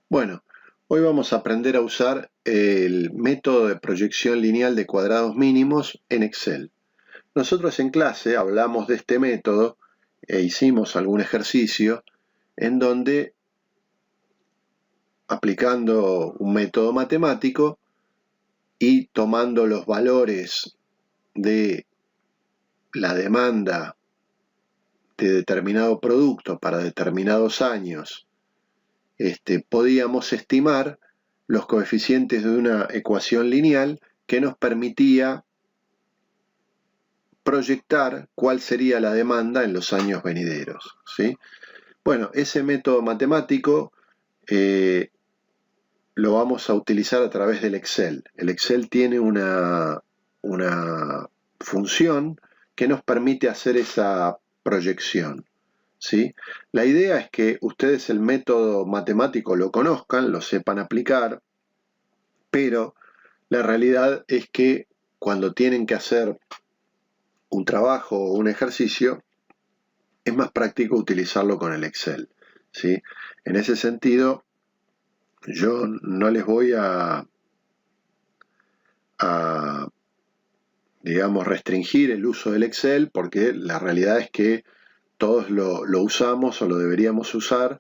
Bueno, hoy vamos a aprender a usar el método de proyección lineal de cuadrados mínimos en Excel. Nosotros en clase hablamos de este método e hicimos algún ejercicio en donde, aplicando un método matemático y tomando los valores de la demanda de determinado producto para determinados años, podíamos estimar los coeficientes de una ecuación lineal que nos permitía proyectar cuál sería la demanda en los años venideros, ¿sí? Bueno, ese método matemático lo vamos a utilizar a través del Excel. El Excel tiene una función que nos permite hacer esa proyección, ¿sí? La idea es que ustedes el método matemático lo conozcan, lo sepan aplicar, pero la realidad es que cuando tienen que hacer un trabajo o un ejercicio, es más práctico utilizarlo con el Excel, ¿sí? En ese sentido, yo no les voy digamos, restringir el uso del Excel, porque la realidad es que todos lo usamos o lo deberíamos usar,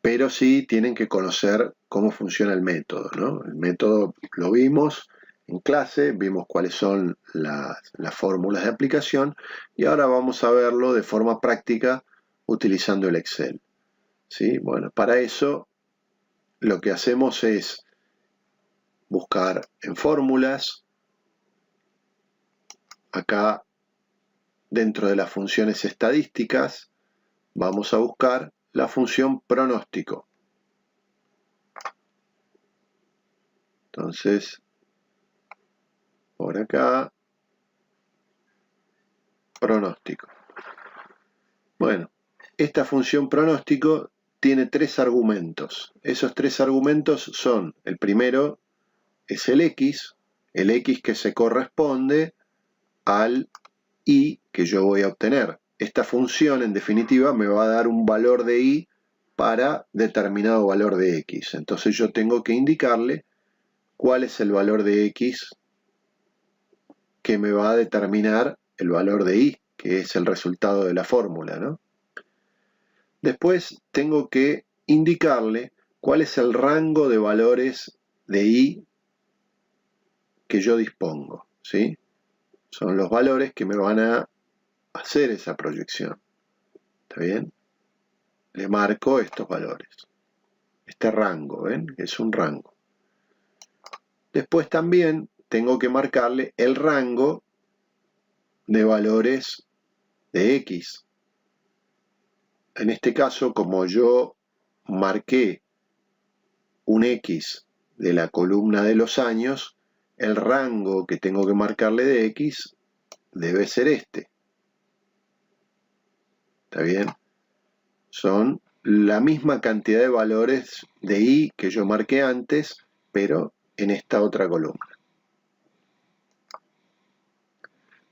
pero sí tienen que conocer cómo funciona el método, ¿no? El método lo vimos en clase, vimos cuáles son las fórmulas de aplicación y ahora vamos a verlo de forma práctica utilizando el Excel, ¿sí? Bueno, para eso lo que hacemos es buscar en fórmulas, acá dentro de las funciones estadísticas, vamos a buscar la función pronóstico. Entonces, por acá, pronóstico. Bueno, esta función pronóstico tiene tres argumentos. Esos tres argumentos son, el primero es el X que se corresponde al Y que yo voy a obtener. Esta función, en definitiva, me va a dar un valor de Y para determinado valor de X. Entonces yo tengo que indicarle cuál es el valor de X que me va a determinar el valor de Y, que es el resultado de la fórmula, ¿no? Después tengo que indicarle cuál es el rango de valores de Y que yo dispongo, ¿sí? Son los valores que me van a hacer esa proyección. ¿Está bien? Le marco estos valores. Este rango, ¿ven? Es un rango. Después también tengo que marcarle el rango de valores de X. En este caso, como yo marqué un X de la columna de los años, el rango que tengo que marcarle de X debe ser este. ¿Está bien? Son la misma cantidad de valores de Y que yo marqué antes, pero en esta otra columna.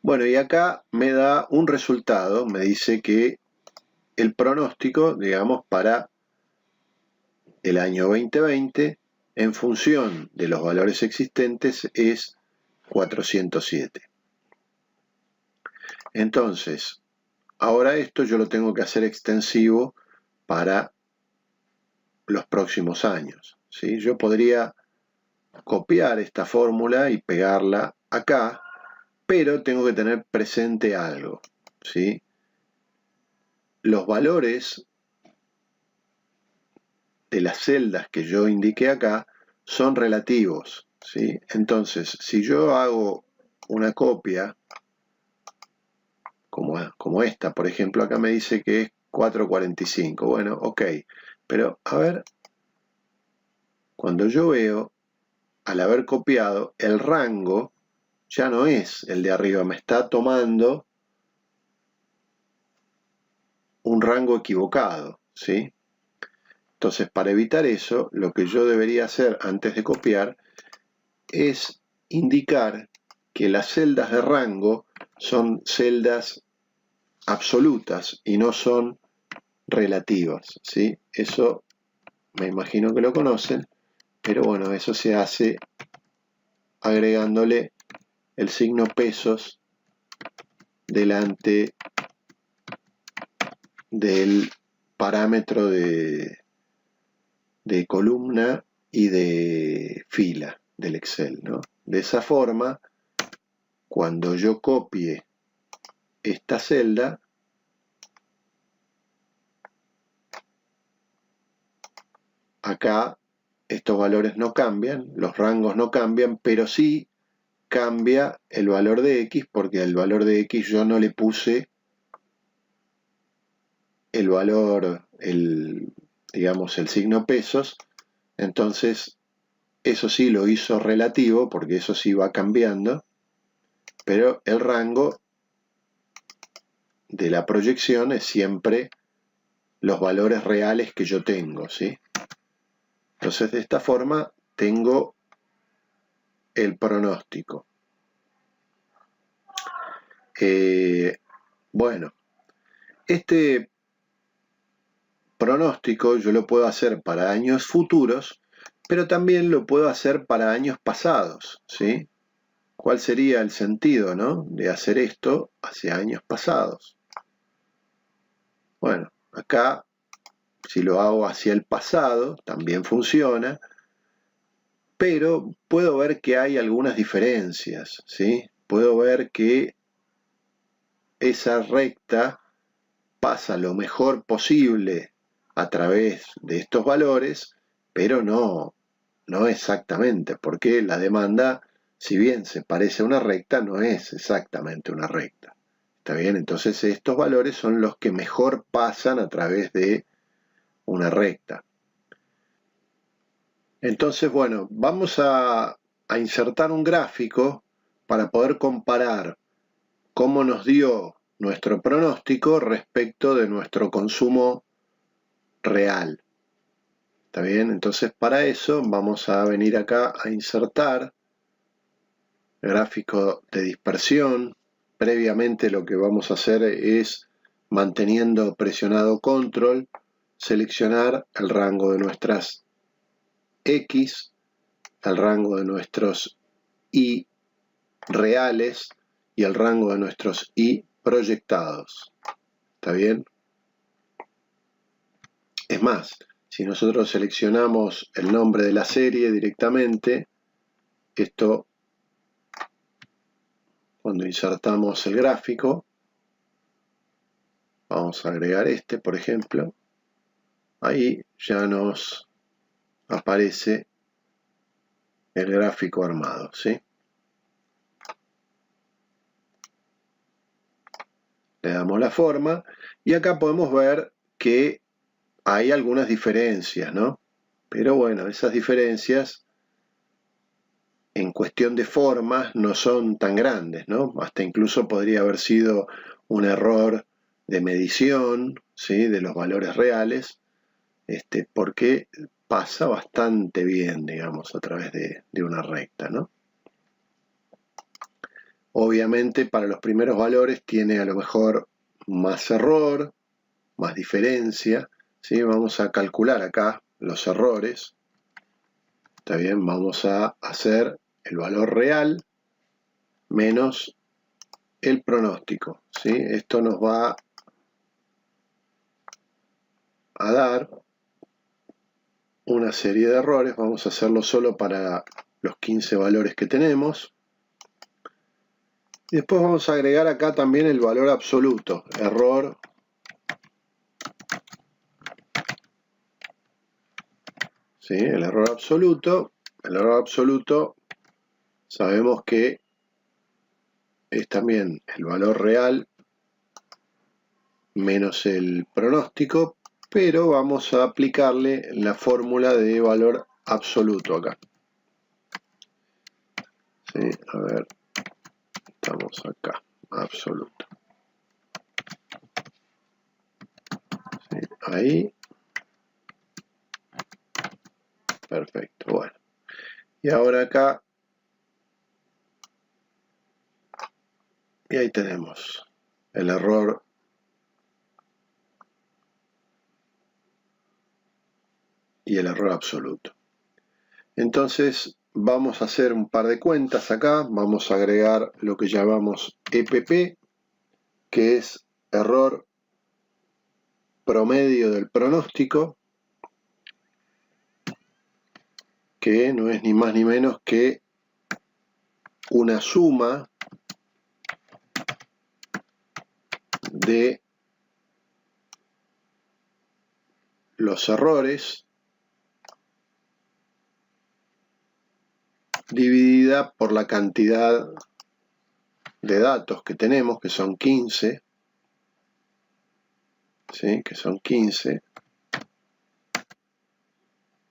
Bueno, y acá me da un resultado, me dice que el pronóstico, digamos, para el año 2020, en función de los valores existentes, es 407. Entonces, ahora esto yo lo tengo que hacer extensivo para los próximos años, ¿sí? Yo podría copiar esta fórmula y pegarla acá, pero tengo que tener presente algo, ¿sí? Los valores de las celdas que yo indiqué acá son relativos, ¿sí? Entonces, si yo hago una copia, como esta, por ejemplo, acá me dice que es 445. Bueno, ok, pero a ver, cuando yo veo, al haber copiado, el rango ya no es el de arriba, me está tomando un rango equivocado, ¿sí? Entonces, para evitar eso, lo que yo debería hacer antes de copiar es indicar que las celdas de rango son celdas absolutas y no son relativas, ¿sí? Eso me imagino que lo conocen, pero bueno, eso se hace agregándole el signo pesos delante del parámetro de columna y de fila del Excel, ¿no? De esa forma, cuando yo copie esta celda, acá estos valores no cambian, los rangos no cambian, pero sí cambia el valor de X, porque al valor de X yo no le puse el valor, digamos, el signo pesos. Entonces eso sí lo hizo relativo, porque eso sí va cambiando, pero el rango de la proyección es siempre los valores reales que yo tengo, ¿sí? Entonces de esta forma tengo el pronóstico. Bueno, este pronóstico yo lo puedo hacer para años futuros, pero también lo puedo hacer para años pasados, ¿sí? ¿Cuál sería el sentido, ¿no?, de hacer esto hacia años pasados? Bueno, acá si lo hago hacia el pasado también funciona, pero puedo ver que hay algunas diferencias, ¿sí? Puedo ver que esa recta pasa lo mejor posible a través de estos valores, pero no exactamente, porque la demanda, si bien se parece a una recta, no es exactamente una recta. ¿Está bien? Entonces estos valores son los que mejor pasan a través de una recta. Entonces, bueno, vamos a insertar un gráfico para poder comparar cómo nos dio nuestro pronóstico respecto de nuestro consumo real. ¿Está bien? Entonces, para eso vamos a venir acá a insertar gráfico de dispersión. Previamente lo que vamos a hacer es, manteniendo presionado control, seleccionar el rango de nuestras X, el rango de nuestros Y reales y el rango de nuestros Y proyectados. ¿Está bien? Es más, si nosotros seleccionamos el nombre de la serie directamente, esto, cuando insertamos el gráfico, vamos a agregar este, por ejemplo, ahí ya nos aparece el gráfico armado, ¿sí? Le damos la forma y acá podemos ver que hay algunas diferencias, ¿no? Pero bueno, esas diferencias en cuestión de formas no son tan grandes, ¿no? Hasta incluso podría haber sido un error de medición, ¿sí?, de los valores reales, porque pasa bastante bien, digamos, a través de una recta, ¿no? Obviamente para los primeros valores tiene a lo mejor más error, más diferencia, ¿sí? Vamos a calcular acá los errores. Está bien, vamos a hacer el valor real menos el pronóstico, ¿sí? Esto nos va a dar una serie de errores. Vamos a hacerlo solo para los 15 valores que tenemos. Y después vamos a agregar acá también el valor absoluto, error ¿sí? El error absoluto. El error absoluto sabemos que es también el valor real menos el pronóstico, pero vamos a aplicarle la fórmula de valor absoluto acá. ¿Sí? A ver, estamos acá, absoluto. ¿Sí? Ahí. Perfecto, bueno. Y ahora acá, y ahí tenemos el error y el error absoluto. Entonces vamos a hacer un par de cuentas acá, vamos a agregar lo que llamamos EPP, que es error promedio del pronóstico, que no es ni más ni menos que una suma de los errores dividida por la cantidad de datos que tenemos, que son 15, ¿sí? Que son 15.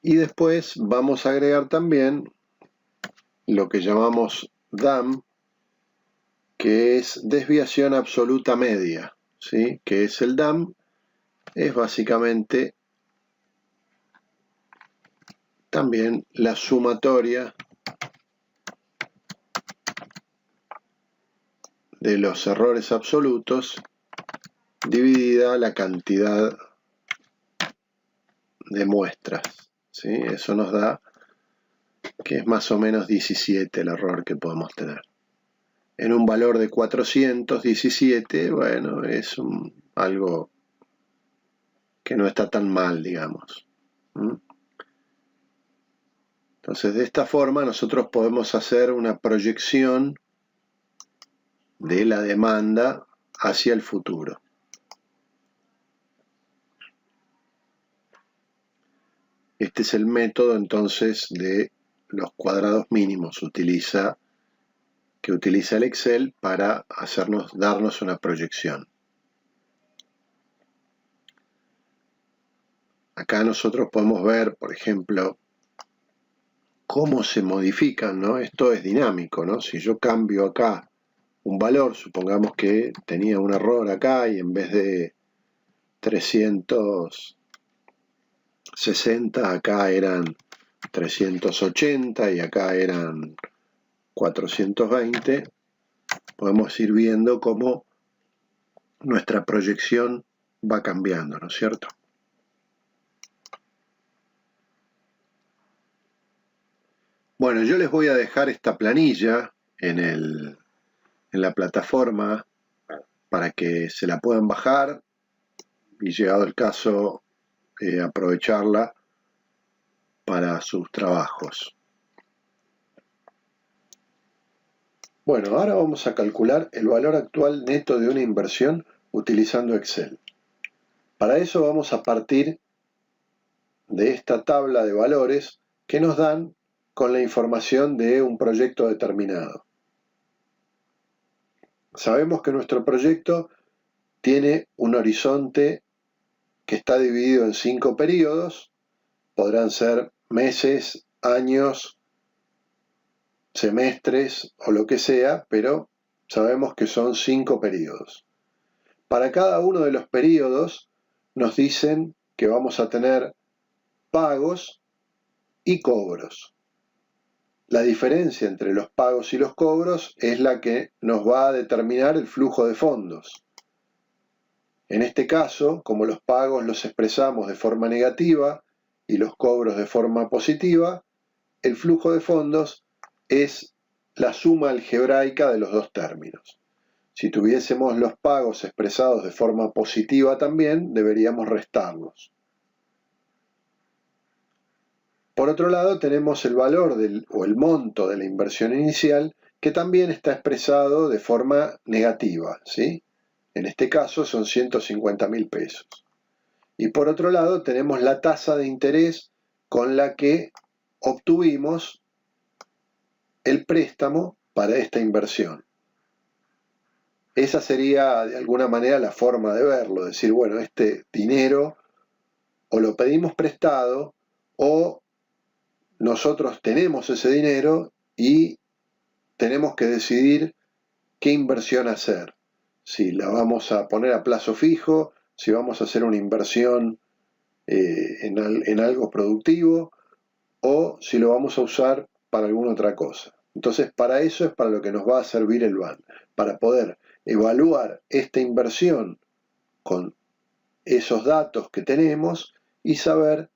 Y después vamos a agregar también lo que llamamos DAM, que es desviación absoluta media, ¿sí? Que es el DAM, es básicamente también la sumatoria de los errores absolutos dividida la cantidad de muestras, ¿sí? Eso nos da que es más o menos 17 el error que podemos tener. En un valor de 417, bueno, es algo que no está tan mal, digamos. Entonces, de esta forma nosotros podemos hacer una proyección de la demanda hacia el futuro. Este es el método entonces de los cuadrados mínimos que utiliza el Excel para darnos una proyección. Acá nosotros podemos ver, por ejemplo, cómo se modifican, ¿no? Esto es dinámico, ¿no? Si yo cambio acá un valor, supongamos que tenía un error acá y en vez de 360 acá eran 380 y acá eran 420, podemos ir viendo cómo nuestra proyección va cambiando, ¿no es cierto? Bueno, yo les voy a dejar esta planilla en la plataforma para que se la puedan bajar y, llegado el caso, aprovecharla para sus trabajos. Bueno, ahora vamos a calcular el valor actual neto de una inversión utilizando Excel. Para eso vamos a partir de esta tabla de valores que nos dan con la información de un proyecto determinado. Sabemos que nuestro proyecto tiene un horizonte que está dividido en 5 periodos, podrán ser meses, años, semestres o lo que sea, pero sabemos que son 5 periodos. Para cada uno de los periodos nos dicen que vamos a tener pagos y cobros. La diferencia entre los pagos y los cobros es la que nos va a determinar el flujo de fondos. En este caso, como los pagos los expresamos de forma negativa y los cobros de forma positiva, el flujo de fondos es la suma algebraica de los dos términos. Si tuviésemos los pagos expresados de forma positiva también, deberíamos restarlos. Por otro lado, tenemos el valor o el monto de la inversión inicial, que también está expresado de forma negativa, ¿sí? En este caso son 150.000 pesos. Y por otro lado, tenemos la tasa de interés con la que obtuvimos el préstamo para esta inversión. Esa sería de alguna manera la forma de verlo, decir, bueno, este dinero o lo pedimos prestado o nosotros tenemos ese dinero y tenemos que decidir qué inversión hacer. Si la vamos a poner a plazo fijo, si vamos a hacer una inversión en algo productivo o si lo vamos a usar para alguna otra cosa. Entonces, para eso es para lo que nos va a servir el BAN, para poder evaluar esta inversión con esos datos que tenemos y saber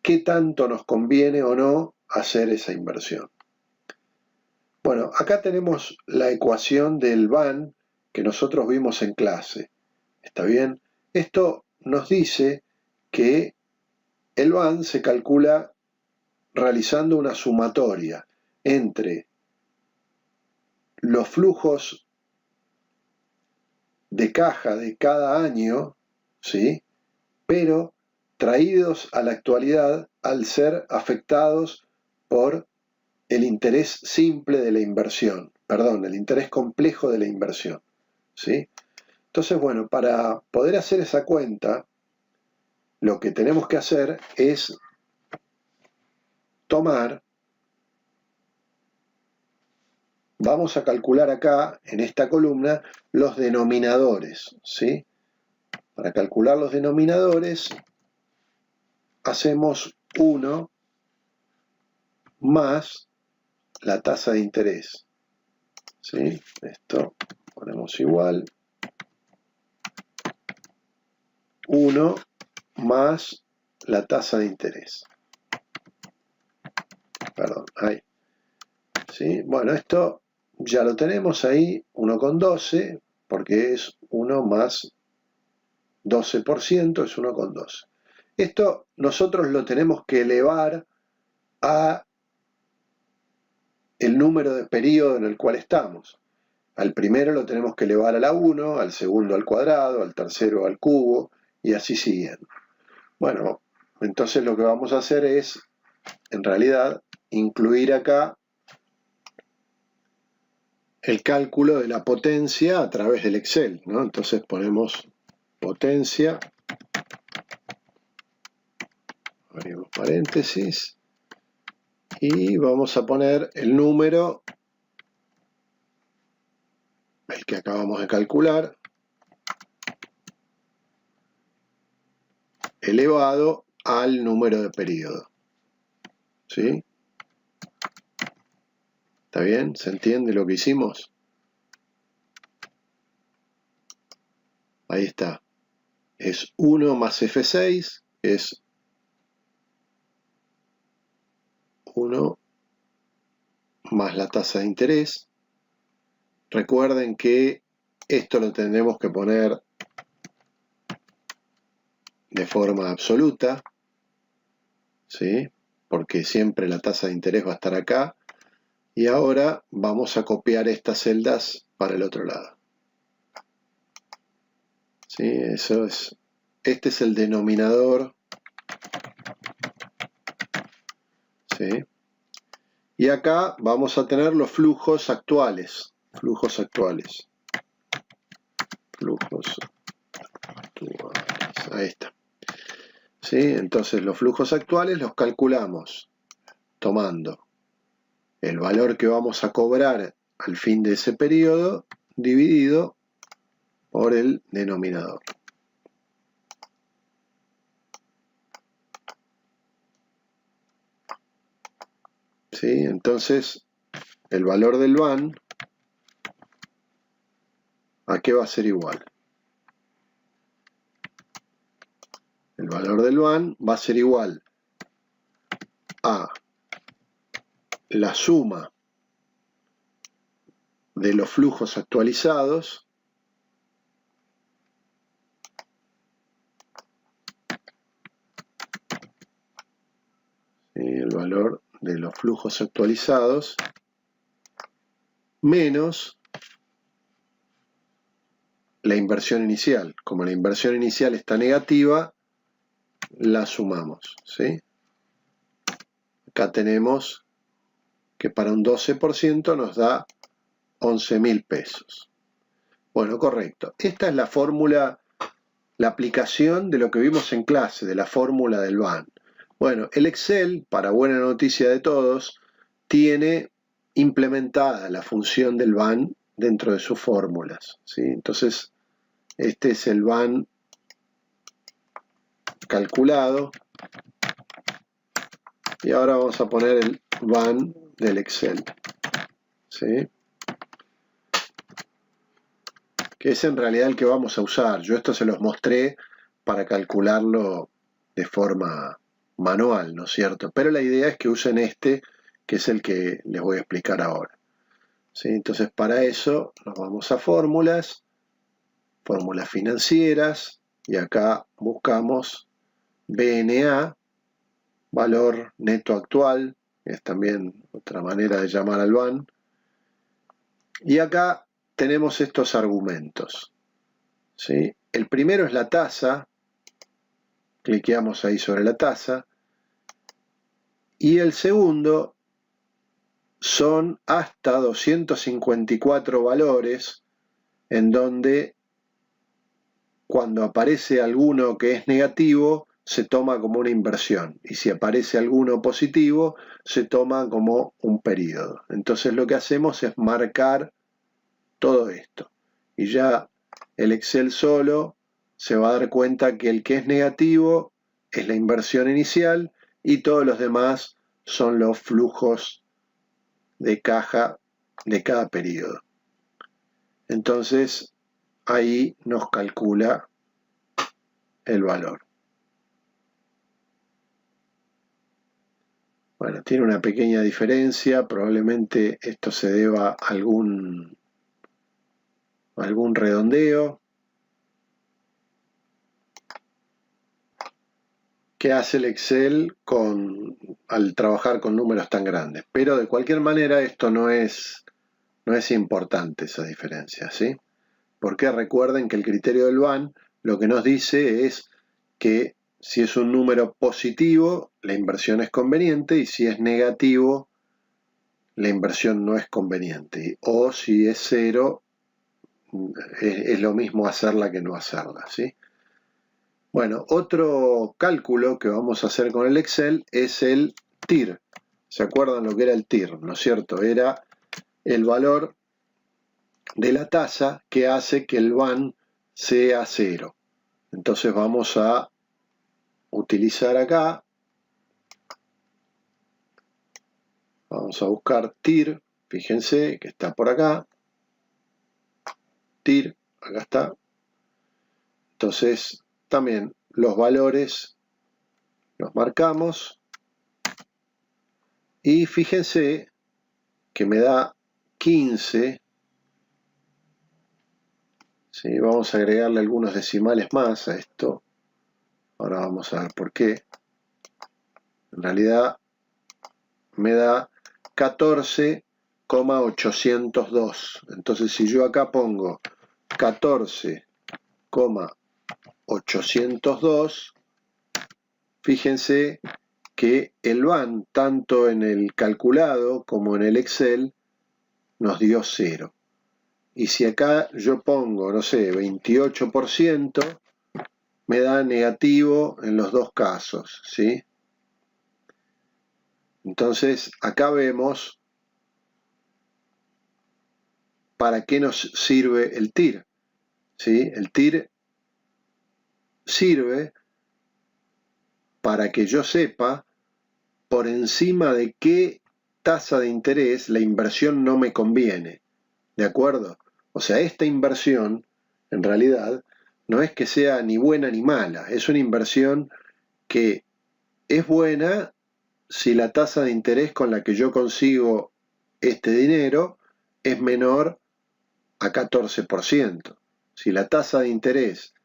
qué tanto nos conviene o no hacer esa inversión. Bueno, acá tenemos la ecuación del VAN que nosotros vimos en clase. ¿Está bien? Esto nos dice que el VAN se calcula realizando una sumatoria entre los flujos de caja de cada año, ¿sí? Pero traídos a la actualidad al ser afectados por el interés simple de la inversión, perdón, el interés complejo de la inversión, ¿sí? Entonces, bueno, para poder hacer esa cuenta, lo que tenemos que hacer es tomar, vamos a calcular acá, en esta columna, los denominadores, ¿sí? Para calcular los denominadores, hacemos 1 más la tasa de interés, ¿sí? Esto ponemos igual, 1 más la tasa de interés. Perdón, ahí. ¿Sí? Bueno, esto ya lo tenemos ahí, 1,12, porque es 1 más 12%, es 1,12. Esto nosotros lo tenemos que elevar a el número de periodo en el cual estamos. Al primero lo tenemos que elevar a la 1, al segundo al cuadrado, al tercero al cubo, y así siguiendo. Bueno, entonces lo que vamos a hacer es, en realidad, incluir acá el cálculo de la potencia a través del Excel, ¿no? Entonces ponemos potencia, abrimos paréntesis, y vamos a poner el número, el que acabamos de calcular, elevado al número de periodo. ¿Sí? ¿Está bien? ¿Se entiende lo que hicimos? Ahí está. Es 1 más F6, es 1 más la tasa de interés. Recuerden que esto lo tendremos que poner de forma absoluta, ¿sí? Porque siempre la tasa de interés va a estar acá. Y ahora vamos a copiar estas celdas para el otro lado. ¿Sí? Eso es. Este es el denominador. ¿Sí? Y acá vamos a tener los flujos actuales. Flujos actuales. Flujos actuales. Ahí está. ¿Sí? Entonces los flujos actuales los calculamos tomando el valor que vamos a cobrar al fin de ese periodo dividido por el denominador. ¿Sí? Entonces el valor del VAN, ¿a qué va a ser igual? El valor del VAN va a ser igual a la suma de los flujos actualizados el valor de los flujos actualizados menos la inversión inicial. Como la inversión inicial está negativa, la sumamos, ¿sí? Acá tenemos que para un 12% nos da 11.000 pesos. Bueno, correcto. Esta es la fórmula, la aplicación de lo que vimos en clase, de la fórmula del VAN. Bueno, el Excel, para buena noticia de todos, tiene implementada la función del VAN dentro de sus fórmulas, ¿sí? Entonces, este es el VAN calculado. Y ahora vamos a poner el VAN del Excel, ¿sí? Que es en realidad el que vamos a usar. Yo esto se los mostré para calcularlo de forma manual, ¿no es cierto? Pero la idea es que usen este, que es el que les voy a explicar ahora. ¿Sí? Entonces, para eso nos vamos a fórmulas, fórmulas financieras, y acá buscamos BNA, valor neto actual, es también otra manera de llamar al BAN. Y acá tenemos estos argumentos. ¿Sí? El primero es la tasa, cliqueamos ahí sobre la tasa, y el segundo son hasta 254 valores, en donde cuando aparece alguno que es negativo, se toma como una inversión, y si aparece alguno positivo, se toma como un periodo. Entonces lo que hacemos es marcar todo esto, y ya el Excel solo se va a dar cuenta que el que es negativo es la inversión inicial y todos los demás son los flujos de caja de cada periodo. Entonces ahí nos calcula el valor. Bueno, tiene una pequeña diferencia, probablemente esto se deba a algún redondeo que hace el Excel al trabajar con números tan grandes. Pero de cualquier manera esto no es importante, esa diferencia, ¿sí? Porque recuerden que el criterio del BAN lo que nos dice es que si es un número positivo, la inversión es conveniente, y si es negativo, la inversión no es conveniente. O si es cero, es lo mismo hacerla que no hacerla, ¿sí? Bueno, otro cálculo que vamos a hacer con el Excel es el TIR. ¿Se acuerdan lo que era el TIR? ¿No es cierto? Era el valor de la tasa que hace que el BAN sea cero. Entonces vamos a utilizar acá, vamos a buscar TIR, fíjense que está por acá, TIR, acá está. Entonces también los valores los marcamos y fíjense que me da 15. ¿Sí? Vamos a agregarle algunos decimales más a esto. Ahora vamos a ver por qué. En realidad me da 14,802. Entonces si yo acá pongo 14,802, fíjense que el BAN, tanto en el calculado como en el Excel, nos dio 0. Y si acá yo pongo, no sé, 28%, me da negativo en los dos casos, ¿sí? Entonces, acá vemos para qué nos sirve el TIR, ¿sí? El TIR sirve para que yo sepa por encima de qué tasa de interés la inversión no me conviene, ¿de acuerdo? O sea, esta inversión, en realidad, no es que sea ni buena ni mala, es una inversión que es buena si la tasa de interés con la que yo consigo este dinero es menor a 14%. Si la tasa de interés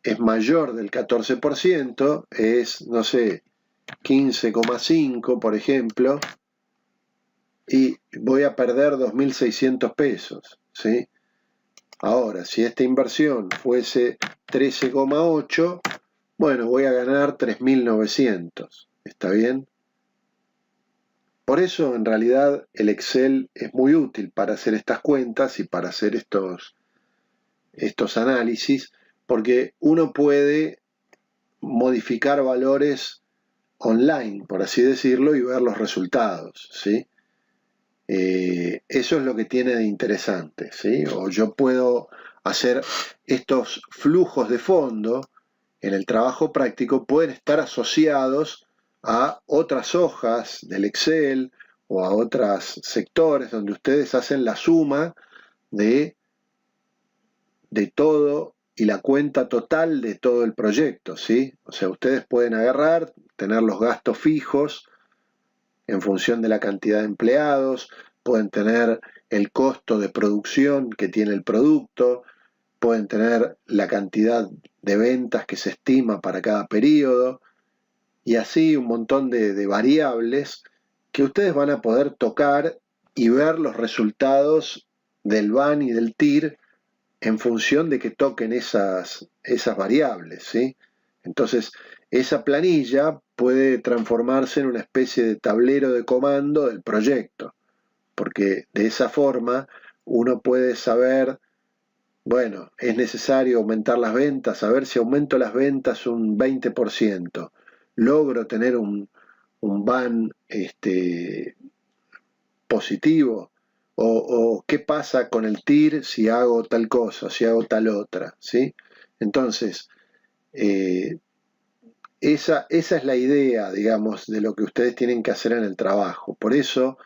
es mayor del 14%, es, no sé, 15,5 por ejemplo, y voy a perder 2.600 pesos, ¿sí? Ahora, si esta inversión fuese 13,8, bueno, voy a ganar 3.900, ¿está bien? Por eso, en realidad, el Excel es muy útil para hacer estas cuentas y para hacer estos análisis, porque uno puede modificar valores online, por así decirlo, y ver los resultados, ¿sí? Eso es lo que tiene de interesante, ¿sí? O yo puedo hacer estos flujos de fondo en el trabajo práctico, pueden estar asociados a otras hojas del Excel o a otros sectores donde ustedes hacen la suma de todo y la cuenta total de todo el proyecto, ¿sí? O sea, ustedes pueden agarrar, tener los gastos fijos en función de la cantidad de empleados, pueden tener el costo de producción que tiene el producto, pueden tener la cantidad de ventas que se estima para cada periodo, y así un montón de variables que ustedes van a poder tocar y ver los resultados del BAN y del TIR en función de que toquen esas variables, ¿sí? Entonces, esa planilla puede transformarse en una especie de tablero de comando del proyecto, porque de esa forma uno puede saber, bueno, es necesario aumentar las ventas, a ver si aumento las ventas un 20%, logro tener un BAN positivo, o qué pasa con el TIR si hago tal cosa, si hago tal otra, ¿sí? Entonces, esa es la idea, digamos, de lo que ustedes tienen que hacer en el trabajo. Por eso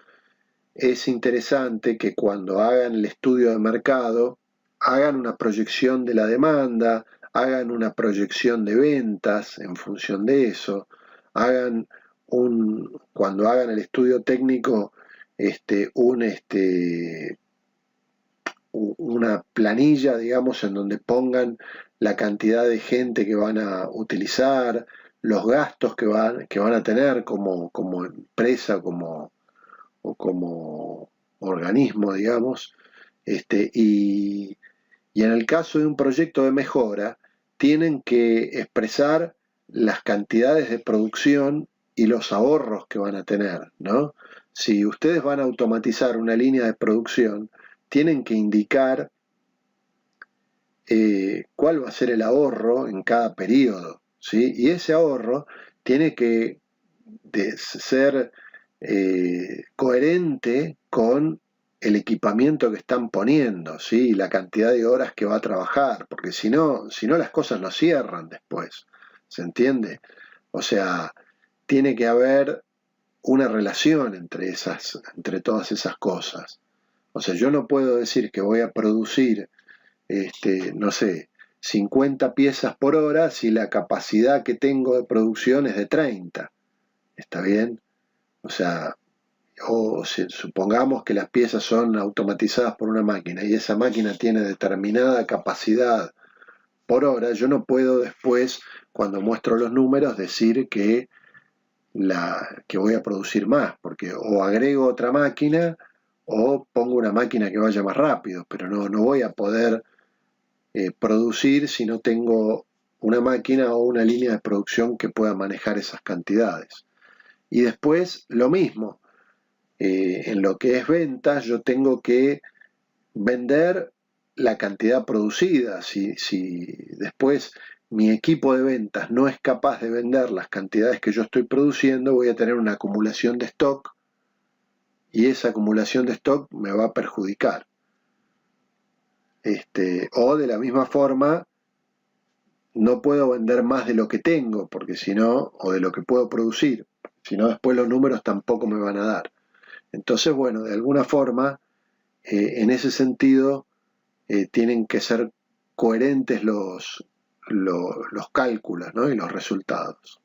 es interesante que cuando hagan el estudio de mercado, hagan una proyección de la demanda, hagan una proyección de ventas en función de eso, cuando hagan el estudio técnico, una planilla, digamos, en donde pongan la cantidad de gente que van a utilizar, los gastos que van a tener como empresa, o como organismo, digamos, y en el caso de un proyecto de mejora, tienen que expresar las cantidades de producción y los ahorros que van a tener, ¿no? Si ustedes van a automatizar una línea de producción, tienen que indicar cuál va a ser el ahorro en cada periodo, ¿sí? Y ese ahorro tiene que ser coherente con el equipamiento que están poniendo, ¿sí? Y la cantidad de horas que va a trabajar, porque si no las cosas no cierran después, ¿se entiende? O sea, tiene que haber una relación entre todas esas cosas. O sea, yo no puedo decir que voy a producir, no sé, 50 piezas por hora si la capacidad que tengo de producción es de 30. ¿Está bien? O sea, supongamos que las piezas son automatizadas por una máquina y esa máquina tiene determinada capacidad por hora, yo no puedo después, cuando muestro los números, decir que voy a producir más, porque o agrego otra máquina o pongo una máquina que vaya más rápido, pero no voy a poder producir si no tengo una máquina o una línea de producción que pueda manejar esas cantidades. Y después lo mismo, en lo que es ventas, yo tengo que vender la cantidad producida. Si después mi equipo de ventas no es capaz de vender las cantidades que yo estoy produciendo, voy a tener una acumulación de stock y esa acumulación de stock me va a perjudicar. O de la misma forma, no puedo vender más de lo que tengo, porque si no, o de lo que puedo producir, si no después los números tampoco me van a dar. Entonces, bueno, de alguna forma, en ese sentido, tienen que ser coherentes los cálculos, ¿no? Y los resultados.